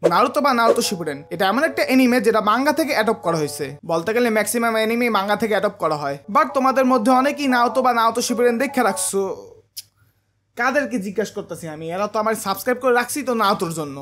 Naruto বা Naruto Shippuden এটা এমন একটা এনিমে যেটা মাঙ্গা থেকে অ্যাডপ্ট করা হয়েছে। বলতে গেলে ম্যাক্সিমাম এনিমে মাঙ্গা থেকে অ্যাডপ্ট করা হয়, বাট তোমাদের মধ্যে অনেকেই নারুতো বা নারুতো শিপুডেন দেখে রাখছো। কাদেরকে জিজ্ঞাসা করতেছি আমি? এরা তো আমার সাবস্ক্রাইব করে রাখছি তো নারুতোর জন্য।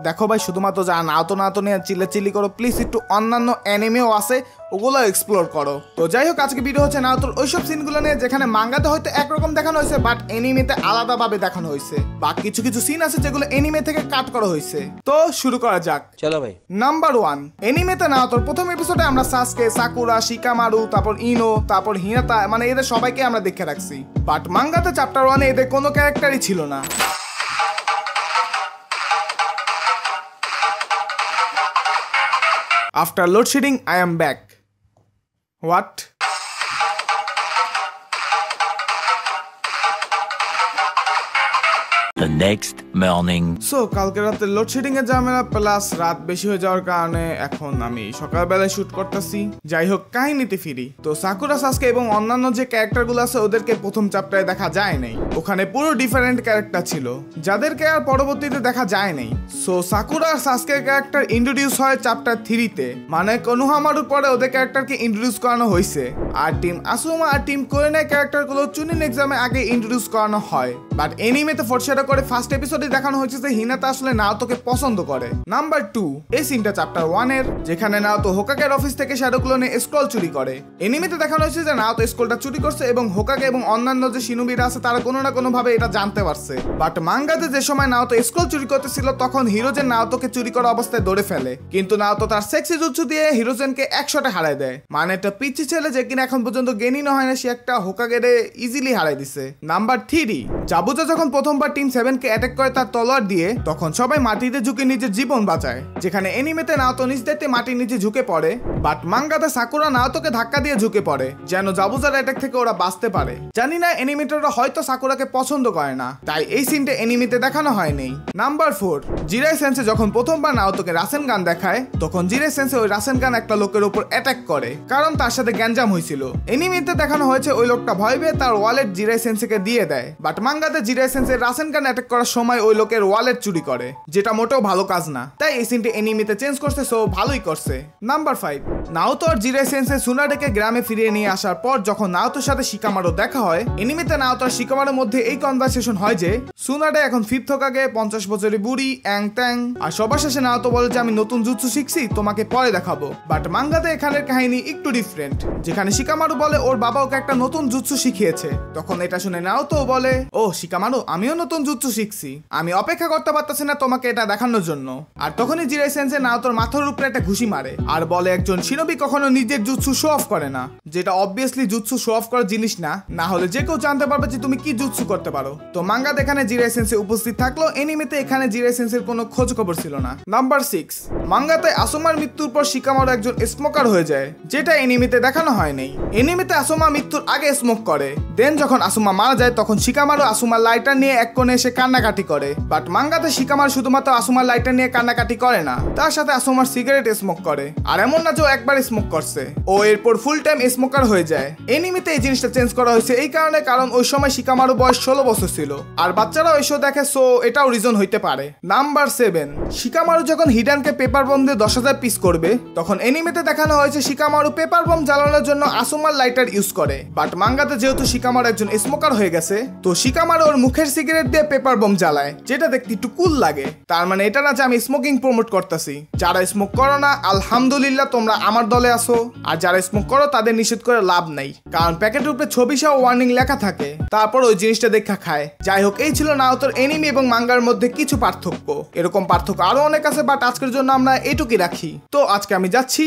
দেখো ভাই, শুধুমাত্র যারা নারুতো নিয়ে চিল্লি করো, প্লিজ একটু অন্যান্য অ্যানিমেও আছে, ওগুলো এক্সপ্লোর করো। তো যাই হোক, আজকে ভিডিও হচ্ছে নারুতোর ওইসব সিনগুলো নিয়ে যেখানে মাঙ্গাতে হয়তো একরকম দেখানো হয়েছে বাট এনিমেতে আলাদাভাবে দেখানো হয়েছে, বা কিছু কিছু সিন আছে যেগুলো এনিমে থেকে কাট করা হয়েছে। তো শুরু করা যাক। চলো ভাই। নাম্বার 1, এনিমেতে নারুতোর প্রথম এপিসোডে আমরা সাসকে, সাকুরা, শিকামারু, তারপর ইনো, তারপর হিনাতা, মানে এদের সবাইকে আমরা দেখে রাখছি। বাট মাঙ্গাতে চ্যাপ্টার 1 এদের কোনো ক্যারেক্টারই ছিল না। After load shedding, I am back. What? The next morning. So কালকে রাতে লোডশেডিং এর ঝামেলা প্লাস রাত বেশি হয়ে যাওয়ার কারণে এখন আমি সকালবেলায় শুট করতেছি। যাই হোক, কাহিনীতে ফিরি। তো সাকুরা, সাসকে এবং অন্যান্য যে ক্যারেক্টার গুলো আছে ওদেরকে প্রথম চ্যাপ্টারে দেখা যায় নাই। ওখানে পুরো ডিফারেন্ট ক্যারেক্টার ছিল যাদেরকে আর পরবর্তীতে দেখা যায় নাই। সো সাকুরা আর সাসকের ক্যারেক্টার ইন্ট্রোডিউস হয় চ্যাপ্টার 3-তে, মানে কোনোহামারুর পরে ওদের ক্যারেক্টারকে ইন্ট্রোডিউস করানো হয়েছে। আর টিম আসুমা আর টিম কোয়েনের ক্যারেক্টার গুলো চুনিন এক্সামে আগে ইন্ট্রোডিউস করানো হয়। বাট এনিমেতে ফরশেডো করে ফার্স্ট এপিসোডে দেখানো হয়েছে যে হিনাতা আসলে নারুতোকে পছন্দ করে। নাম্বার 2, এই সিনটা চ্যাপ্টার 1 এর, যেখানে নারুতো হোকাগের অফিস থেকে শ্যাডো ক্লোনে স্ক্রল চুরি করে। এনিমেতে দেখানো হয়েছে যে নারুতো স্ক্রলটা চুরি করছে এবং হোকাগে এবং অন্যান্য যে শিনোবিরা আছে তারা কোনো না কোনো ভাবে এটা জানতে পারছে। বাট মাঙ্গাতে যে সময় নারুতো স্ক্রল চুরি করতেছিল তখন হিরোজেন নারুতোকে চুরি করা অবস্থায় ধরে ফেলে, কিন্তু নারুতো তার সেক্সি জুৎসু দিয়ে হিরোজেনকে 1 শটে হারায় দেয়। মানে একটা পিচ্চি ছেলে যে কিনা এখন পর্যন্ত গেনিনো হয় না, সে একটা হোকাগেরে ইজিলি হারাই দিছে। নাম্বার 3, জাবুজা যখন প্রথমবার টিম 7 কে অ্যাটাক করে তার তলোয়ার দিয়ে, তখন সবাই মাটিতে ঝুঁকে নিজের জীবন বাঁচায়। যেখানে এনিমেতে নারুতো নিজ দায়িত্বে মাটির নিচে ঝুঁকে পড়ে, বাট মাঙ্গাতে সাকুরা নারুতোকে ধাক্কা দিয়ে ঝুঁকে পড়ে যেন জাবুজার অ্যাটাক থেকে ওরা বাঁচতে পারে। জানি না এনিমেটররা হয়তো সাকুরাকে পছন্দ করে না, তাই এই সিনটা এনিমেতে দেখানো হয়নি। নাম্বার 4, জিরাই সেন্সে যখন প্রথমবার নারুতোকে রাসেন গান দেখায়, তখন জিরাই সেন্সে ওই রাসেন গান একটা লোকের উপর অ্যাটাক করে কারণ তার সাথে গ্যাঞ্জাম হয়েছিল। এনিমেতে দেখানো হয়েছে ওই লোকটা ভয় পেয়ে তার ওয়ালেট জিরাই সেন্সেকে দিয়ে দেয়, বাট মাঙ্গাতে জিরাই সেন্সে রাসেন গান অ্যাটাক করার সময় ওই লোকের ওয়ালেট চুরি করে, যেটা মোটেও ভালো কাজ না। তাই এই সিনটি এনিমেতে চেঞ্জ করছে, সো ভালোই করছে। নাম্বার 5, নারুতো আর জিরাই সেন্সে সুনাডেকে গ্রামে ফিরিয়ে নিয়ে আসার পর যখন নারুতোর সাথে শিকামারু দেখা হয়, এনিমেতে নারুতো আর শিকামারুর মধ্যে এই কনভারসেশন হয় যে সুনাডে এখন 5th হোকাগে, 50 বছরের বুড়ি, অ্যাং ট্যাং, আর সবার শেষে নারুতো বলে যে আমি নতুন জুৎসু শিখছি, তোমাকে পরে দেখাবো। বাট মাঙ্গাতে এখানের কাহিনী একটু ডিফারেন্ট, যেখানে শিকামারু বলে ওর বাবা ওকে একটা নতুন জুৎসু শিখিয়েছে। তখন এটা শুনে নারুতো বলে, ও শিকামারু, আমিও নতুন জুৎসু শিখছি, আমি অপেক্ষা করতে পারতেছি না তোমাকে এটা দেখানোর জন্য। আর তখনই জিরাই সেন্সে নারুতোর মাথার উপরে একটা ঘুষি মারে আর বলে একজন শিনোবি কখনো নিজের জুৎসু শো অফ করে না, যেটা অবভিয়াসলি জুৎসু শো অফ করার জিনিস না, না হলে যে কেউ জানতে পারবে যে তুমি কি জুৎসু করতে পারো। তো মাঙ্গাতে এখানে জিরাই সেন্সে উপস্থিত থাকলো, এনিমেতে এখানে জিরাই সেন্সের কোনো খোঁজ খবর ছিল না। নাম্বার 6, মাঙ্গাতে আসুমার মৃত্যুর পর শিকামারু একজন স্মোকার হয়ে যায়, যেটা এনিমেতে দেখানো হয়নি। এনিমেতে আসুমা মৃত্যুর আগে স্মোক করে, দেন যখন আসুমা মারা যায় তখন শিকামারু আসুমার লাইটার নিয়ে এক কোণে এসে কান্নাকাটি করে। বাট মাঙ্গাতে শিকামারু শুধুমাত্র আসুমার লাইটার নিয়ে কান্নাকাটি করে না, তার সাথে আসুমার সিগারেট স্মোক করে। আর এমন না যে ও একবার স্মোক করছে, ও এরপর ফুল টাইম স্মোকার হয়ে যায়। এনিমেতে এই জিনিসটা চেঞ্জ করা হয়েছে এই কারণে কারণ ওই সময় শিকামারু বয়স 16 বছর ছিল, আর বাচ্চারা ওই শো দেখে, সো এটাও রিজন হইতে পারে। নাম্বার 7, শিকামারু যখন হিডানকে পেপার বম দিয়ে 10,000 পিস করবে, তখন এনিমেতে দেখানো হয়েছে শিকামারু পেপার বম জ্বালানোর জন্য আসুমার লাইটার ইউজ করে। বাট মাঙ্গাতে যেহেতু শিকামারু একজন স্মোকার হয়ে গেছে, তো শিকামারু ওর মুখের সিগারেট দিয়ে পেপার বম জ্বালায়, যেটা দেখতে একটু কুল লাগে। তার মানে এটা না যে আমি স্মোকিং প্রমোট করতেছি। যারা স্মোক করো না, আলহামদুলিল্লাহ তোমরা আমার দলে আসো, আর যারা স্মোক করো তাদের নিষেধ করে লাভ নাই, কারণ প্যাকেটের উপরে ছবি সহ ওয়ার্নিং লেখা থাকে, তারপর ওই জিনিসটা দেখা খায়। যাই হোক, এই ছিল নারুতোর এনিমে এবং মাঙ্গার মধ্যে কিছু পার্থক্য। এরকম পার্থক্য আরো অনেক আছে, বাট আজকের জন্য আমরা এইটুকুই রাখি। তো আজকে আমি যাচ্ছি।